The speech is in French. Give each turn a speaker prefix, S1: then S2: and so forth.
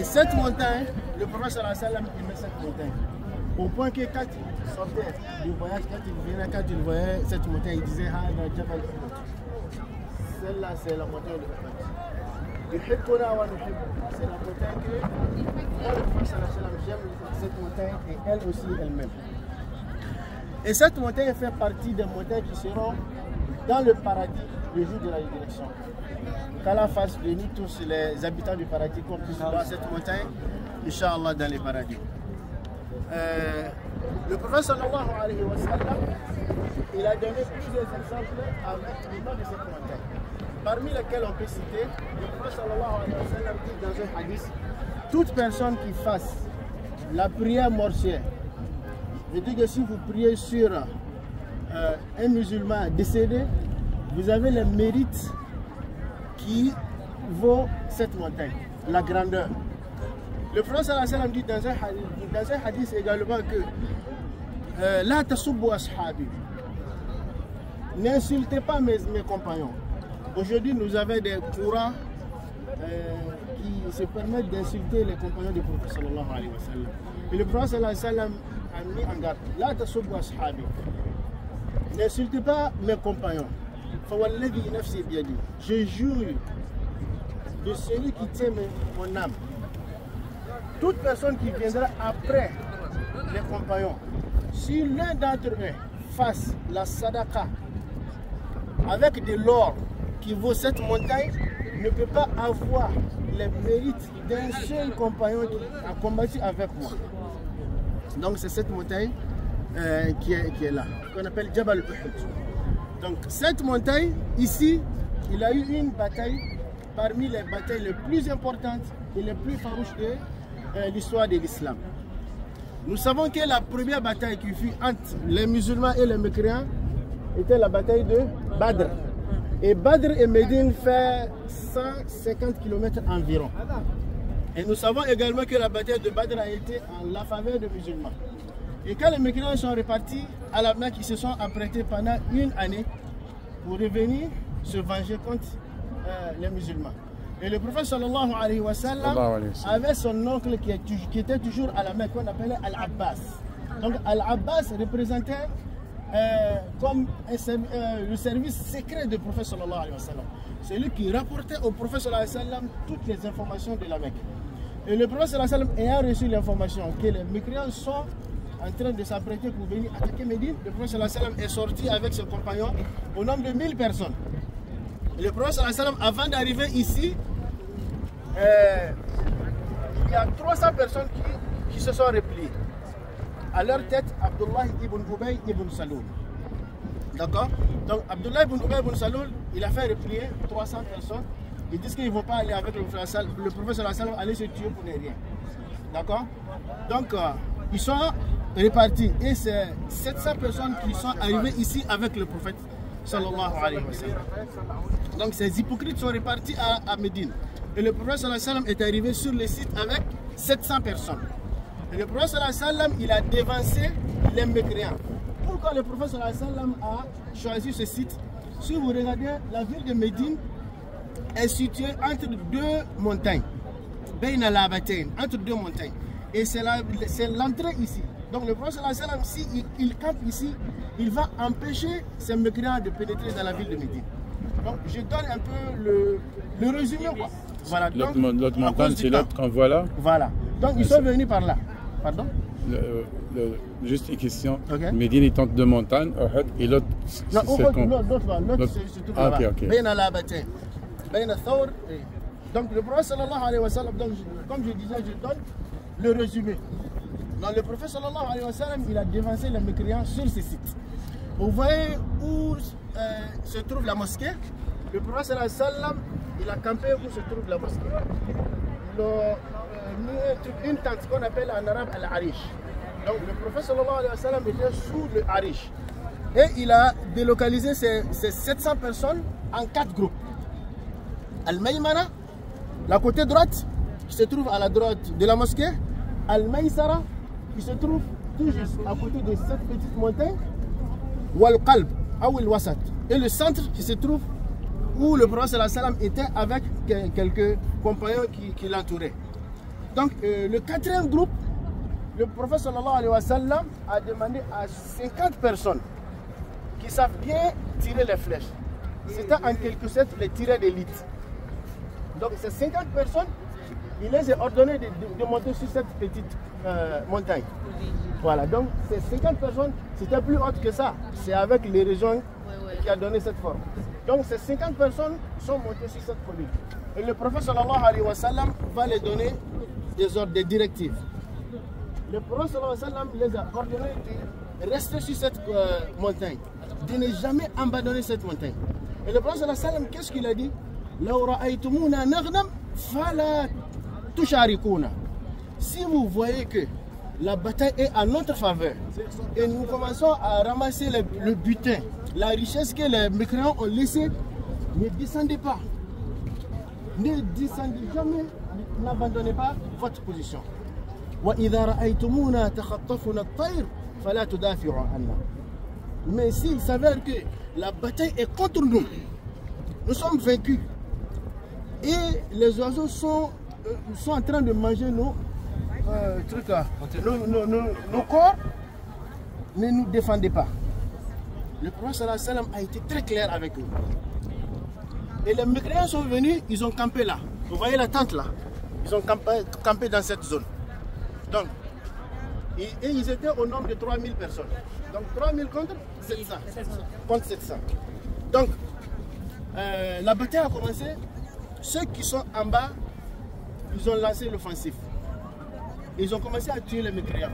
S1: cette montagne, le prophète sallallahu alayhi wa sallam aimait cette montagne. Au point que quand il sortait du voyage, quand il voyait cette montagne, il disait celle-là c'est la montagne de Uhud. C'est la montagne que moi, le prophète sallallahu alayhi wa sallam, j'aime cette montagne et elle aussi elle-même. Et cette montagne fait partie des montagnes qui seront dans le paradis le jour de la résurrection. Qu'Allah fasse de nous tous les habitants du paradis qu'on puisse voir cette montagne, Inch'Allah, dans les paradis. Le prophète sallallahu alayhi wa sallam, il a donné plusieurs exemples avec le nom de cette montagne. Parmi lesquels on peut citer, le prophète sallallahu alayhi wa sallam dit dans un hadith, toute personne qui fasse la prière mortière, je dis que si vous priez sur un musulman décédé, vous avez le mérite qui vaut cette montagne, la grandeur. Le prophète sallallahu alayhi wa sallam dit dans un hadith également que la tasubbu ashabi, n'insultez pas mes compagnons. Aujourd'hui, nous avons des courants qui se permettent d'insulter les compagnons du prophète sallallahu alayhi wa sallam. Et le prophète sallallahu alayhi wa sallam a mis en garde, la tasubbu ashabi, n'insultez pas mes compagnons. Je jure de celui qui tient mon âme. Toute personne qui viendra après les compagnons, si l'un d'entre eux fasse la sadaqa avec de l'or qui vaut cette montagne, ne peut pas avoir les mérites d'un seul compagnon qui a combattu avec moi. Donc c'est cette montagne qui est là, qu'on appelle Jabal Uhud. Donc cette montagne, ici, il a eu une bataille parmi les batailles les plus importantes et les plus farouches de l'histoire de l'islam. Nous savons que la première bataille qui fut entre les musulmans et les mécréants était la bataille de Badr. Et Badr et Médine fait 150 km environ. Et nous savons également que la bataille de Badr a été en la faveur des musulmans. Et quand les mécréants sont repartis à la Mecque, ils se sont apprêtés pendant une année pour revenir se venger contre les musulmans. Et le prophète sallallahu alayhi wa sallam avait son oncle qui était toujours à la Mecque, qu'on appelait Al-Abbas. Donc Al-Abbas représentait comme le service secret du prophète sallallahu alayhi wa sallam. C'est lui qui rapportait au prophète sallallahu alayhi wa sallam toutes les informations de la Mecque. Et le prophète sallallahu alayhi wa sallam ayant reçu l'information que les mécréants sont en train de s'apprêter pour venir attaquer Médine, le prophète sallallahu alayhi wa sallam est sorti avec ses compagnons au nombre de 1000 personnes. Et le prophète sallallahu alayhi wa sallam, avant d'arriver ici, il y a 300 personnes qui se sont repliées. À leur tête, Abdullah ibn Ubay ibn Saloul. D'accord? Donc Abdullah ibn Ubay ibn Saloul, il a fait replier 300 personnes. Ils disent qu'ils ne vont pas aller avec le prophète sallallahu alayhi wa sallam, aller se tuer pour ne rien. D'accord? Donc ils sont répartis et c'est 700 personnes qui sont arrivées ici avec le prophète sallallahu alayhi wa sallam. Donc ces hypocrites sont répartis à Médine. Et le prophète sallallahu alayhi wa sallam est arrivé sur le site avec 700 personnes. Et le prophète sallallahu alayhi wa sallam, il a dévancé les mécréants. Pourquoi le prophète sallallahu alayhi wa sallam a choisi ce site? Si vous regardez, la ville de Médine est située entre deux montagnes. Entre deux montagnes. Et c'est l'entrée ici. Donc le prophète sallallahu alayhi wa sallam, s'il campe ici, il va empêcher ces mécréants de pénétrer dans la ville de Médine. Donc je donne un peu le résumé, quoi. Voilà.
S2: L'autre montagne, c'est l'autre qu'on voit là.
S1: Voilà. Donc ils sont venus par là. Pardon?
S2: Juste une question.
S1: Okay.
S2: Médine est entre deux montagnes, et l'autre, c'est
S1: l'autre c'est tout là-bas. Donc le prophète sallallahu alayhi wa sallam, comme je disais, je donne le résumé. Donc le prophète sallallahu alayhi wa sallam, il a dévancé les mécréants sur ce site. Vous voyez où se trouve la mosquée? Le prophète sallallahu alayhi wa sallam, il a campé où se trouve la mosquée. Une tente qu'on appelle en arabe al-Arish. Donc le prophète sallallahu alayhi wa sallam était sous le Arish. Et il a délocalisé ces 700 personnes en 4 groupes. Al-Maymana, la côté droite, qui se trouve à la droite de la mosquée. Al-Maysara, qui se trouve tout juste à côté de cette petite montagne. Wal-Qalb, ou al-Wasat. Et le centre qui se trouve où le prophète sallallahu alayhi wa sallam était avec quelques compagnons qui l'entouraient. Donc le quatrième groupe, le prophète sallallahu alayhi wa sallam a demandé à 50 personnes qui savent bien tirer les flèches. C'était en quelque sorte les tireurs d'élite. Donc ces 50 personnes, il les a ordonné de monter sur cette petite montagne. Voilà, donc ces 50 personnes, c'était plus haute que ça. C'est avec les régions qui a donné cette forme. Donc ces 50 personnes sont montées sur cette colline. Et le prophète sallallahu alayhi wa sallam va les donner des ordres, des directives. Le prophète sallallahu alayhi wa sallam les a ordonné de rester sur cette montagne, de ne jamais abandonner cette montagne. Et le prophète sallallahu alayhi wa sallam, qu'est-ce qu'il a dit? Si vous voyez que la bataille est à notre faveur et nous commençons à ramasser le butin, la richesse que les mécréants ont laissée, ne descendez pas. Ne descendez jamais, n'abandonnez pas votre position. Mais s'il s'avère que la bataille est contre nous, nous sommes vaincus et les oiseaux sont en train de manger nos trucs là, nos corps, ne nous défendez pas. Le prophète sallallahu alayhi wa sallam a été très clair avec eux. Et les mécréants sont venus, ils ont campé là. Vous voyez la tente là? Ils ont campé dans cette zone. Donc, et ils étaient au nombre de 3000 personnes. Donc 3000 contre 700. Contre 700. Donc, la bataille a commencé. Ceux qui sont en bas, ils ont lancé l'offensif. Ils ont commencé à tuer les mécréants.